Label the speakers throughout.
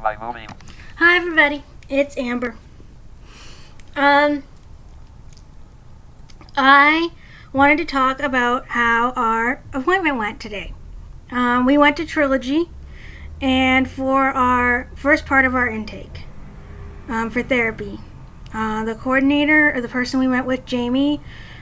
Speaker 1: by moving.
Speaker 2: Hi everybody, it's Amber. I wanted to talk about how our appointment went today. We went to Trilogy, and for our first part of our intake for therapy, the coordinator, or the person we went with, Jamie,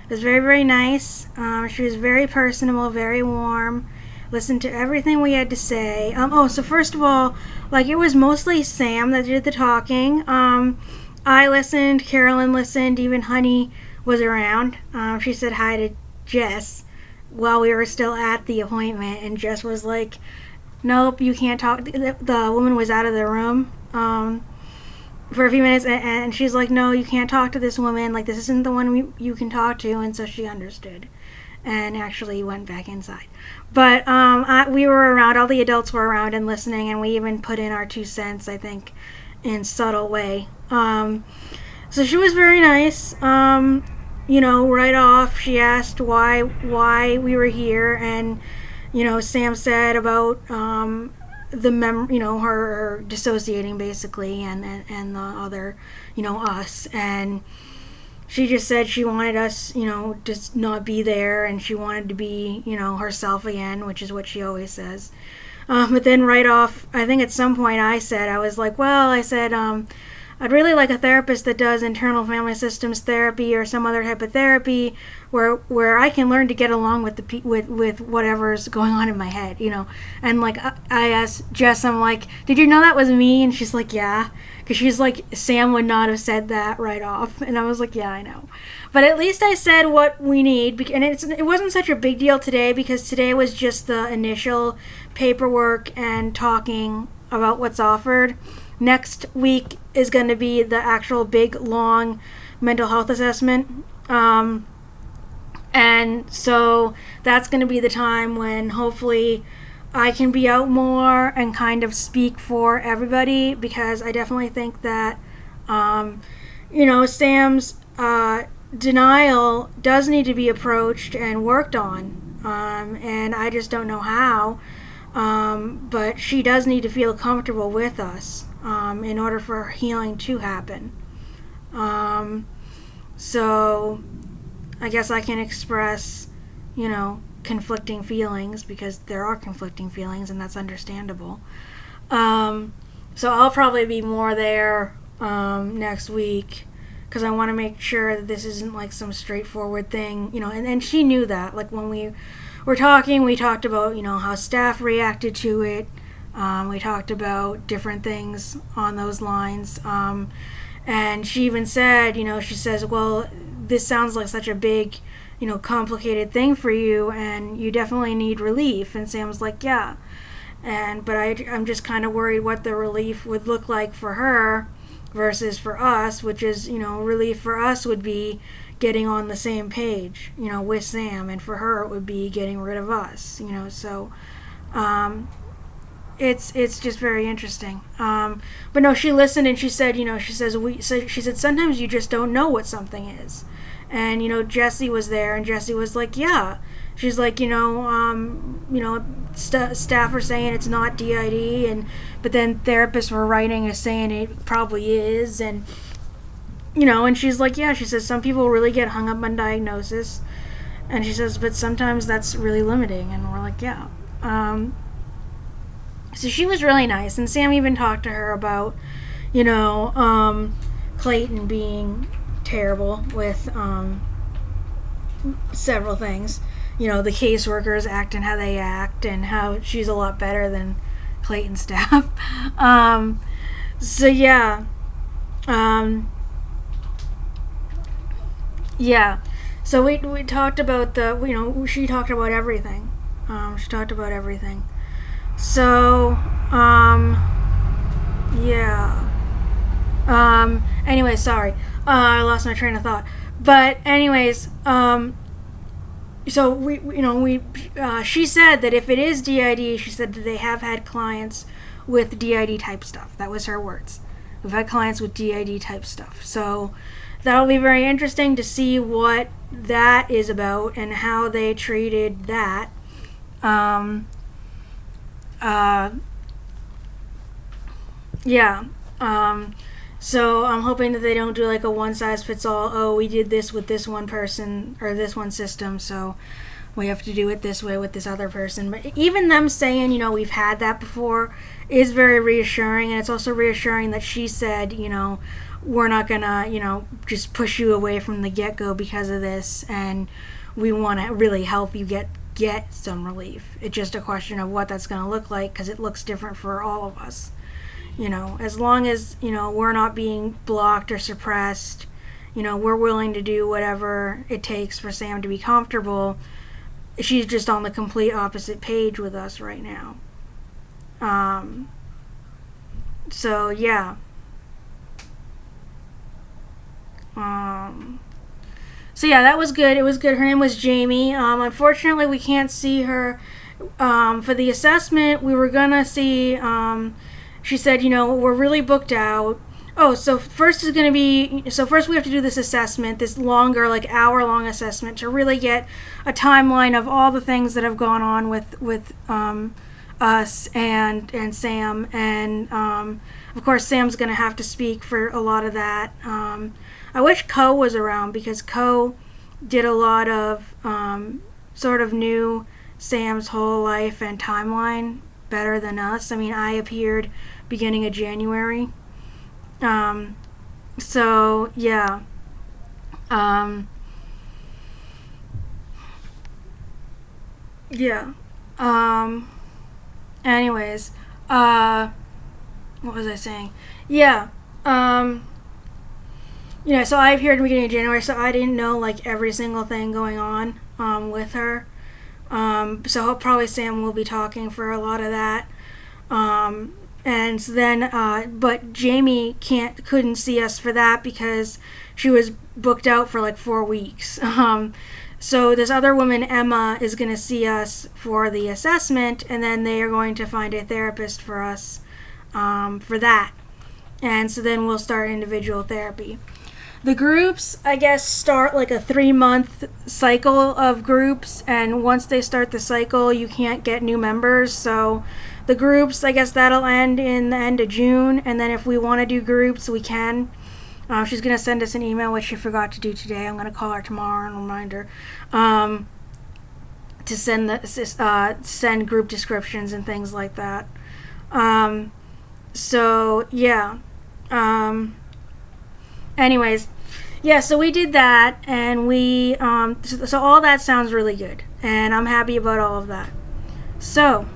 Speaker 2: was very, very nice. She was very personable, very warm. Listened to everything we had to say. So first of all, it was mostly Sam that did the talking. I listened, Carolyn listened, even Honey was around. She said hi to Jess while we were still at the appointment, and Jess was like, nope, you can't talk. The woman was out of the room for a few minutes, and she's like, no, you can't talk to this woman. This isn't the one you can talk to, and so she understood and actually went back inside. But we were around, all the adults were around and listening, and we even put in our 2 cents, I think, in subtle way. So she was very nice. Right off, she asked why we were here, and Sam said about her dissociating basically, and the other, us, and she just said she wanted us, just not be there, and she wanted to be, herself again, which is what she always says. But then right off, I think at some point I was like, well, I said, I'd really like a therapist that does internal family systems therapy or some other type of therapy where I can learn to get along with with whatever's going on in my head, And I asked Jess, I'm like, did you know that was me? And she's like, yeah, because she's like, Sam would not have said that right off, and I was like, yeah, I know. But at least I said what we need, and it wasn't such a big deal today because today was just the initial paperwork and talking about what's offered. Next week is going to be the actual big, long mental health assessment. And so that's going to be the time when hopefully I can be out more and kind of speak for everybody, because I definitely think that, Sam's denial does need to be approached and worked on. And I just don't know how. But she does need to feel comfortable with us in order for healing to happen. So I guess I can express, conflicting feelings, because there are conflicting feelings, and that's understandable. So I'll probably be more there next week, because I want to make sure that this isn't some straightforward thing, and she knew that. When we were talking, we talked about, how staff reacted to it. We talked about different things on those lines. And she even said, she says, well, this sounds like such a big, complicated thing for you, and you definitely need relief. And Sam's like, yeah. But I'm just kind of worried what the relief would look like for her versus for us, which is, relief for us would be getting on the same page, with Sam, and for her it would be getting rid of us, so it's just very interesting. But no, she listened, and she said, she said sometimes you just don't know what something is. And Jessie was there, and Jessie was like, yeah. She's like, staff are saying it's not DID, but then therapists were writing as saying it probably is, and and she's like, yeah, she says some people really get hung up on diagnosis, and she says, but sometimes that's really limiting, and we're like, yeah. So she was really nice, and Sam even talked to her about, Clayton being terrible with several things, the caseworkers acting how they act, and how she's a lot better than Clayton's staff. So yeah. Yeah, so we talked about she talked about everything. She talked about everything. So, yeah. Anyway, sorry. I lost my train of thought. But anyways, so she said that if it is DID, she said that they have had clients with DID type stuff. That was her words. We've had clients with DID type stuff. So that'll be very interesting to see what that is about and how they treated that. Yeah. So I'm hoping that they don't do like a one size fits all. Oh, we did this with this one person or this one system, so we have to do it this way with this other person. But even them saying, we've had that before is very reassuring. And it's also reassuring that she said, we're not gonna, just push you away from the get go because of this. And we want to really help you get some relief. It's just a question of what that's going to look like because it looks different for all of us. As long as, we're not being blocked or suppressed, we're willing to do whatever it takes for Sam to be comfortable. She's just on the complete opposite page with us right now. So yeah. So yeah, that was good. It was good. Her name was Jamie. Unfortunately, we can't see her for the assessment. We were gonna see. She said, we're really booked out. Oh, so first we have to do this assessment, this longer, like hour-long assessment, to really get a timeline of all the things that have gone on with us and Sam, and of course Sam's gonna have to speak for a lot of that. I wish Ko was around because Ko did a lot of sort of knew Sam's whole life and timeline better than us. I mean, I appeared beginning of January. So yeah. Yeah. Anyways, what was I saying? Yeah. So I appeared in the beginning of January, so I didn't know like every single thing going on with her. So probably Sam will be talking for a lot of that. And then, but Jamie couldn't see us for that because she was booked out for like 4 weeks. So this other woman, Emma, is going to see us for the assessment, and then they are going to find a therapist for us for that. And so then we'll start individual therapy. The groups, I guess, start like a 3-month cycle of groups, and once they start the cycle, you can't get new members. So the groups, I guess that'll end in the end of June, and then if we want to do groups, we can. She's going to send us an email, which she forgot to do today. I'm going to call her tomorrow and remind her to send group descriptions and things like that. So yeah. Anyways, yeah. So we did that, and we so all that sounds really good, and I'm happy about all of that. So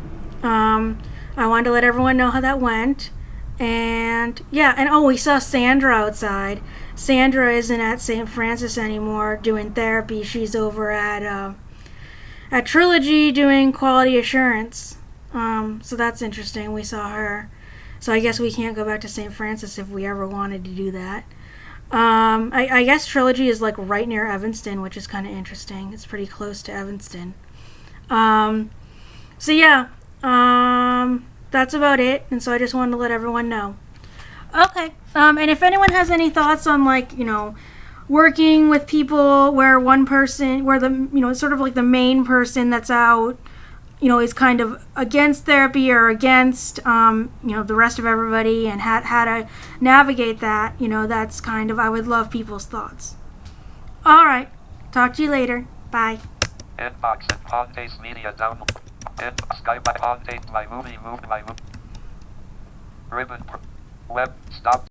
Speaker 2: I wanted to let everyone know how that went. And yeah, and we saw Sandra outside. Sandra isn't at St. Francis anymore doing therapy. She's over at Trilogy doing quality assurance. So that's interesting. We saw her. So I guess we can't go back to St. Francis if we ever wanted to do that. I guess Trilogy is like right near Evanston, which is kind of interesting. It's pretty close to Evanston. So yeah. That's about it, and so I just wanted to let everyone know. Okay, and if anyone has any thoughts on working with people where the sort of like the main person that's out, is kind of against therapy or against the rest of everybody, and how to navigate that, that's kind of, I would love people's thoughts. All right, talk to you later. Bye.
Speaker 1: Inbox and Podtaste Media download. Skype Podtaste my movie. Ribbon. Web. Stop.